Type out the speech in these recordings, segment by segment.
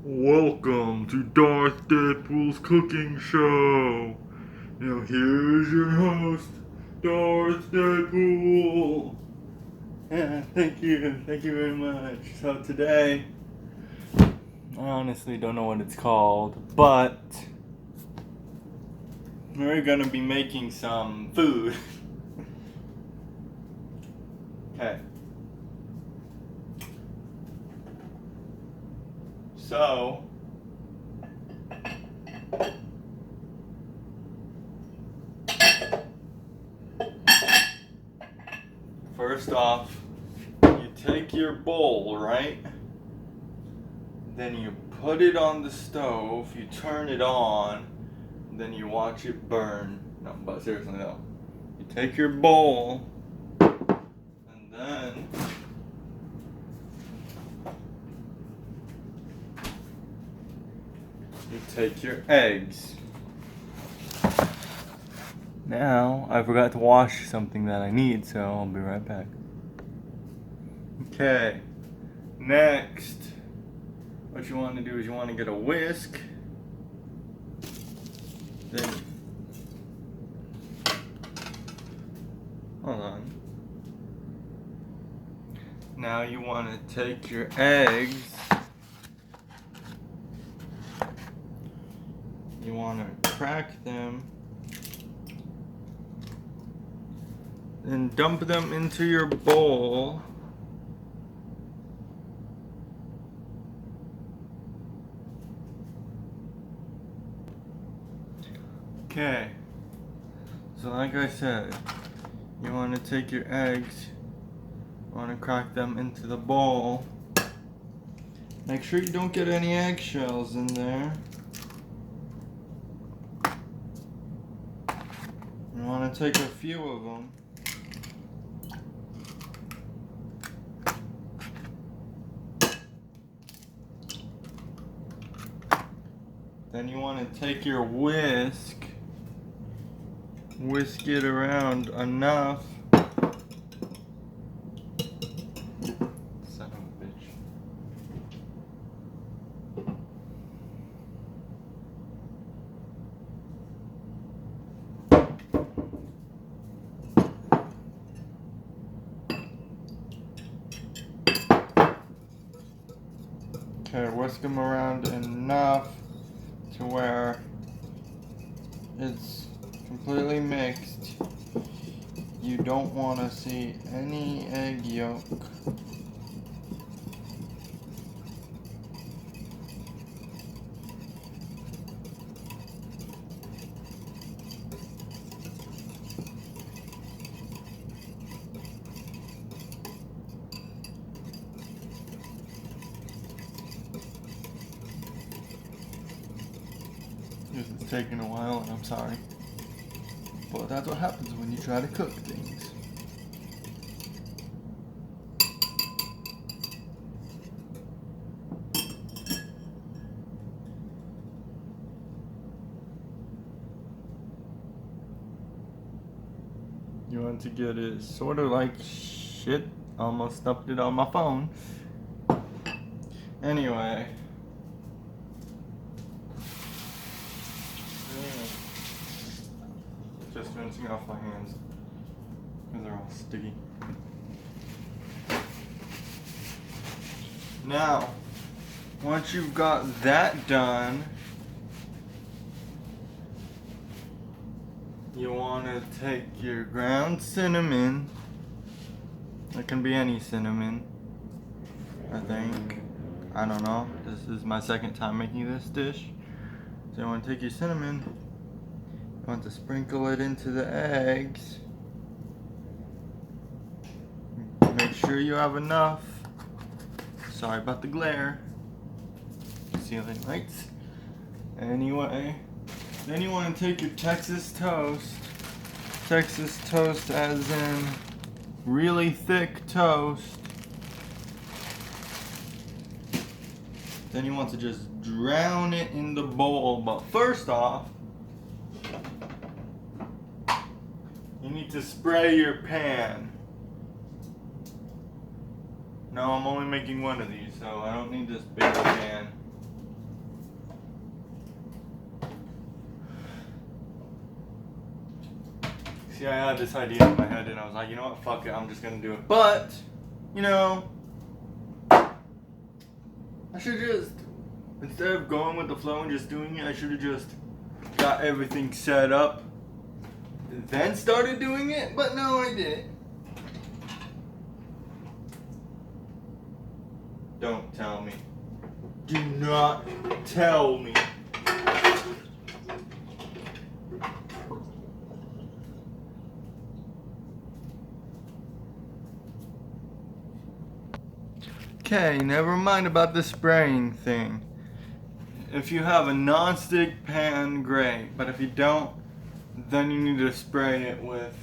Welcome to DarthDeadpools cooking show. Now here's your host, DarthDeadpool. Thank you very much. So today, I honestly don't know what it's called, but we're gonna be making some food. Okay. So, first off, you take your bowl, right? Then you put it on the stove, you turn it on, then you watch it burn. No, but seriously, no. You take your bowl, and then you take your eggs. Now, I forgot to wash something that I need, so I'll be right back. Okay, next, what you want to do is you want to get a whisk. Then, hold on. Now you want to take your eggs. You want to crack them. Then dump them into your bowl. Okay, so like I said, you want to take your eggs, you want to crack them into the bowl. Make sure you don't get any eggshells in there. You want to take a few of them. Then you want to take your whisk. Whisk it around enough. Son of a bitch. Okay, whisk them around enough to where it's completely mixed. You don't want to see any egg yolk. This is taking a while and I'm sorry. But that's what happens when you try to cook things. You want to get it sort of like shit. Almost stuffed it on my phone. Anyway. Just rinsing off my hands because they're all sticky. Now, once you've got that done, you want to take your ground cinnamon. It can be any cinnamon, I think. I don't know. This is my second time making this dish. So you want to take your cinnamon. You want to sprinkle it into the eggs. Make sure you have enough. Sorry about the glare. Ceiling lights. Anyway, then you want to take your Texas toast. Texas toast as in really thick toast. Then you want to just drown it in the bowl. But first off, you need to spray your pan. No, I'm only making one of these, so I don't need this bigger pan. See, I had this idea in my head and I was like, you know what, fuck it, I'm just gonna do it. But, you know, I should just, instead of going with the flow and just doing it, I should have just got everything set up and then started doing it, but no, I didn't. Don't tell me. Do not tell me. Okay, never mind about the spraying thing. If you have a non-stick pan, great. But if you don't, then you need to spray it with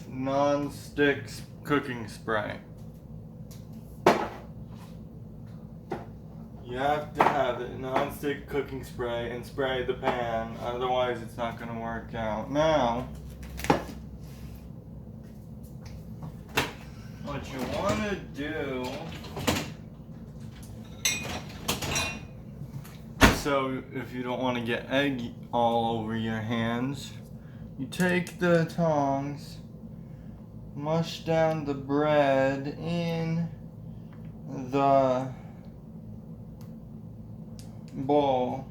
non-stick cooking spray. You have to have it non-stick cooking spray and spray the pan, otherwise it's not going to work out. Now, what you want to do, so if you don't want to get egg all over your hands, you take the tongs, mush down the bread in the bowl.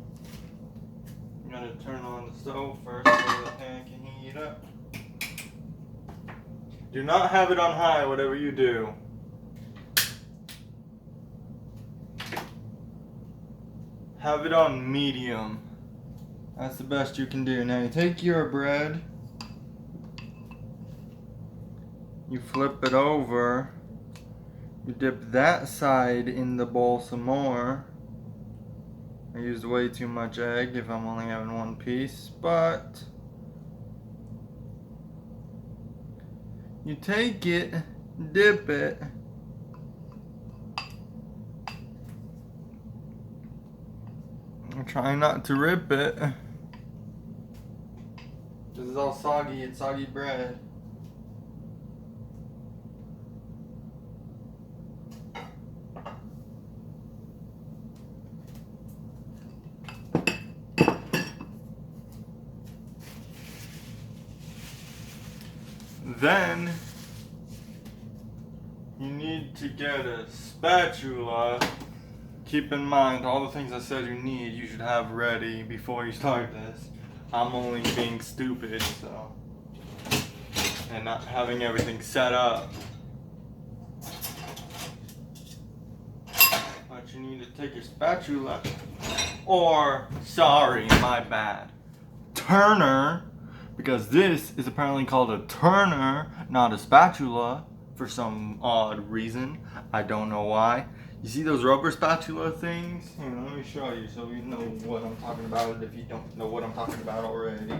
You gotta turn on the stove first so the pan can heat up. Do not have it on high, whatever you do. Have it on medium. That's the best you can do. Now you take your bread, you flip it over, you dip that side in the bowl some more. I used way too much egg if I'm only having one piece, but you take it, dip it, I'm trying not to rip it. This is all soggy, it's soggy bread. Then you need to get a spatula. Keep in mind all the things I said you need, you should have ready before you start this. I'm only being stupid, so, and not having everything set up. But you need to take your spatula, or, sorry, my bad, turner. Because this is apparently called a turner, not a spatula, for some odd reason. I don't know why. You see those rubber spatula things? Here, let me show you so you know what I'm talking about if you don't know what I'm talking about already.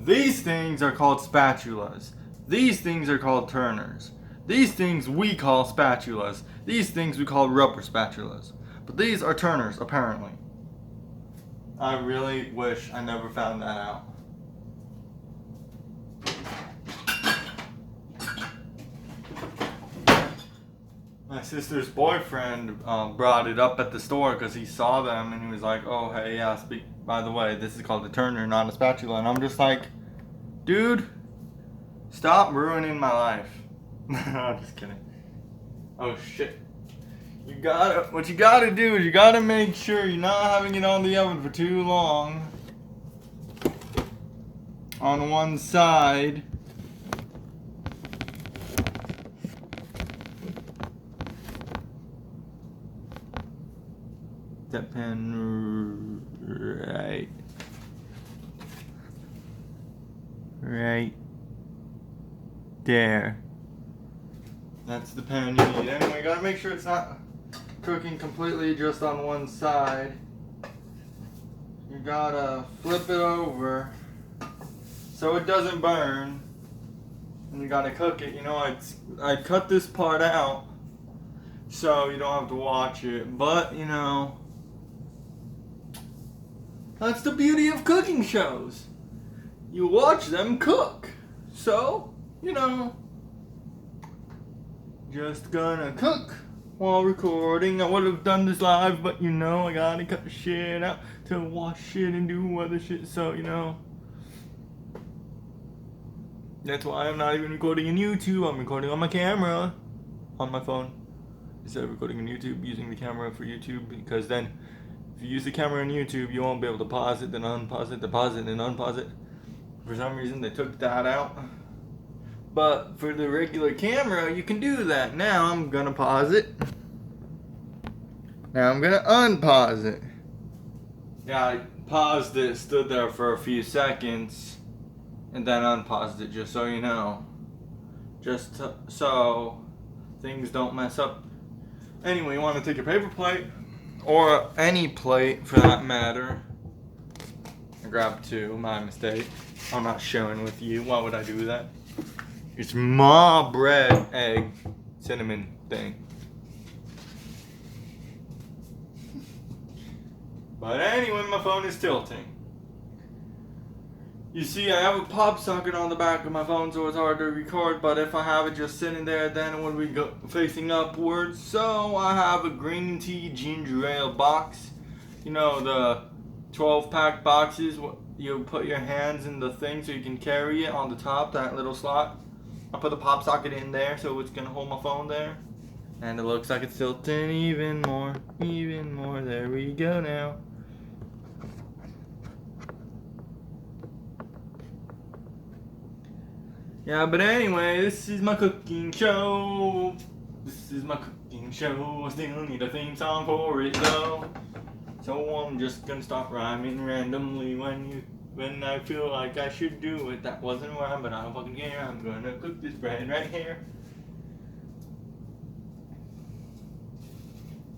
These things are called spatulas. These things are called turners. These things we call spatulas. These things we call rubber spatulas. But these are turners, apparently. I really wish I never found that out. My sister's boyfriend brought it up at the store because he saw them and he was like, oh, hey, yeah, by the way, this is called a turner, not a spatula. And I'm just like, dude, stop ruining my life. I'm just kidding. Oh, shit. What you gotta do is you gotta make sure you're not having it on the oven for too long. On one side. That pan right there. That's the pan you need. Anyway, you gotta make sure it's not cooking completely just on one side. You gotta flip it over so it doesn't burn, and you gotta cook it. You know, I cut this part out so you don't have to watch it, but you know, that's the beauty of cooking shows. You watch them cook. So, you know, just gonna cook while recording. I would have done this live, but you know, I gotta cut the shit out to watch shit and do other shit, so you know. That's why I'm not even recording on YouTube. I'm recording on my camera, on my phone, instead of recording on YouTube, using the camera for YouTube, because then if you use the camera on YouTube, you won't be able to pause it, then unpause it, then pause it, then unpause it. For some reason, they took that out. But for the regular camera, you can do that. Now I'm gonna pause it. Now I'm gonna unpause it. Yeah, I paused it, stood there for a few seconds, and then unpaused it, just so you know. Just so things don't mess up. Anyway, you want to take a paper plate, or any plate for that matter. I grabbed two, my mistake. I'm not sharing with you. Why would I do that? It's my bread, egg, cinnamon thing. But anyway, my phone is tilting. You see, I have a pop socket on the back of my phone, so it's hard to record, but if I have it just sitting there, then it would be facing upwards. So I have a green tea ginger ale box. You know, the 12-pack boxes, you put your hands in the thing so you can carry it on the top, that little slot. I put the pop socket in there, so it's gonna hold my phone there. And it looks like it's tilting even more. There we go now. Yeah, but anyway, this is my cooking show. I still need a theme song for it though. So I'm just gonna start rhyming randomly when I feel like I should do it. That wasn't a rhyme, but I don't fucking care. I'm gonna cook this bread right here.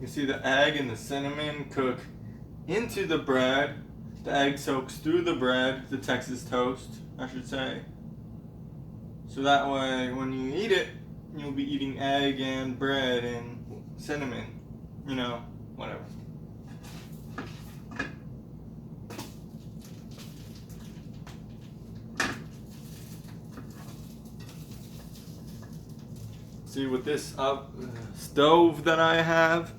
You see the egg and the cinnamon cook into the bread. The egg soaks through the bread, the Texas toast, I should say. So that way, when you eat it, you'll be eating egg and bread and cinnamon. You know, whatever. See, with this stove that I have,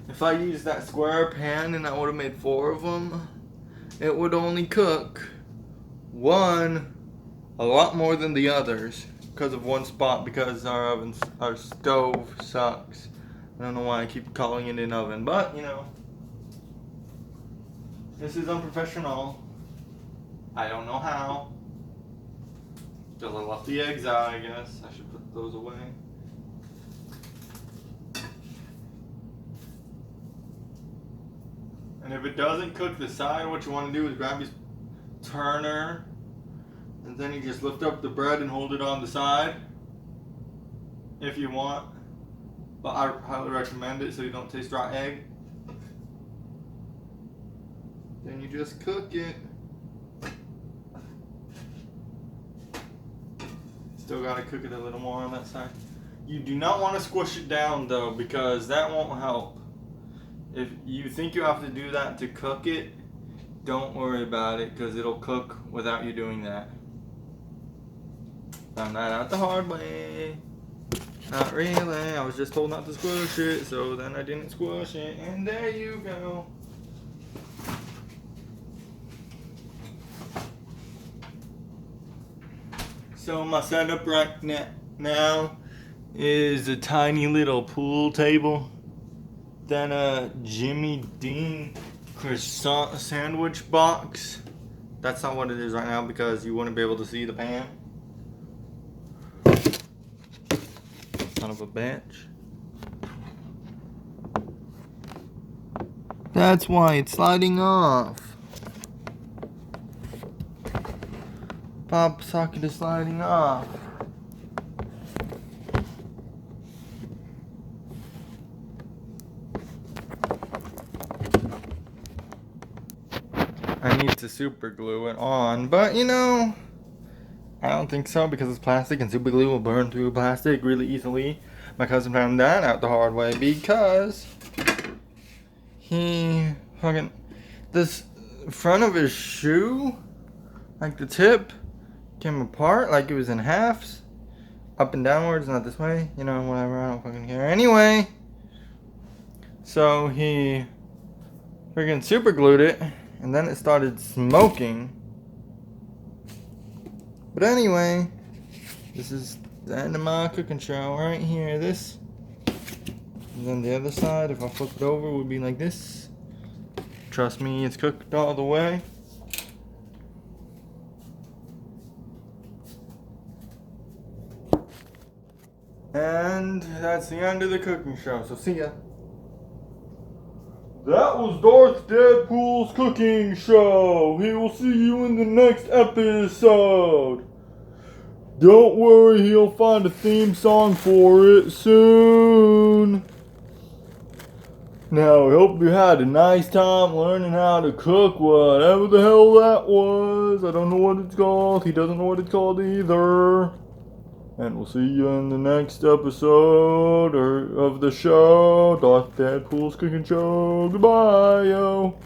if I use that square pan and I would have made 4 of them, it would only cook one a lot more than the others because of one spot, because our stove sucks. I don't know why I keep calling it an oven, but you know, this is unprofessional. I don't know how. Because I left the eggs out, I guess. I should put those away. And if it doesn't cook the side, what you want to do is grab your turner, and then you just lift up the bread and hold it on the side, if you want. But I highly recommend it so you don't taste raw egg. Then you just cook it. Still gotta cook it a little more on that side. You do not want to squish it down though, because that won't help. If you think you have to do that to cook it, don't worry about it, because it'll cook without you doing that. Found that out the hard way. Not really. I was just told not to squish it, so then I didn't squish it, and there you go. So my setup right now is a tiny little pool table, then a Jimmy Dean croissant sandwich box. That's not what it is right now because you wouldn't be able to see the pan. Son of a bitch. That's why it's sliding off. Pop socket is sliding off. I need to super glue it on, but you know, I don't think so because it's plastic and super glue will burn through plastic really easily. My cousin found that out the hard way because he fucking, this front of his shoe, like the tip, came apart like it was in halves, up and downwards, not this way, you know, whatever, I don't fucking care. Anyway, So he freaking super glued it, and then it started smoking. But anyway, this is the end of my cooking show right here. This. And then the other side, if I flip it over, would be like this. Trust me, it's cooked all the way. And that's the end of the cooking show, so see ya. That was DarthDeadpools cooking show. He will see you in the next episode. Don't worry, he'll find a theme song for it soon. Now, I hope you had a nice time learning how to cook whatever the hell that was. I don't know what it's called. He doesn't know what it's called either. And we'll see you in the next episode of the show, DarthDeadpools Cooking Show. Goodbye, yo.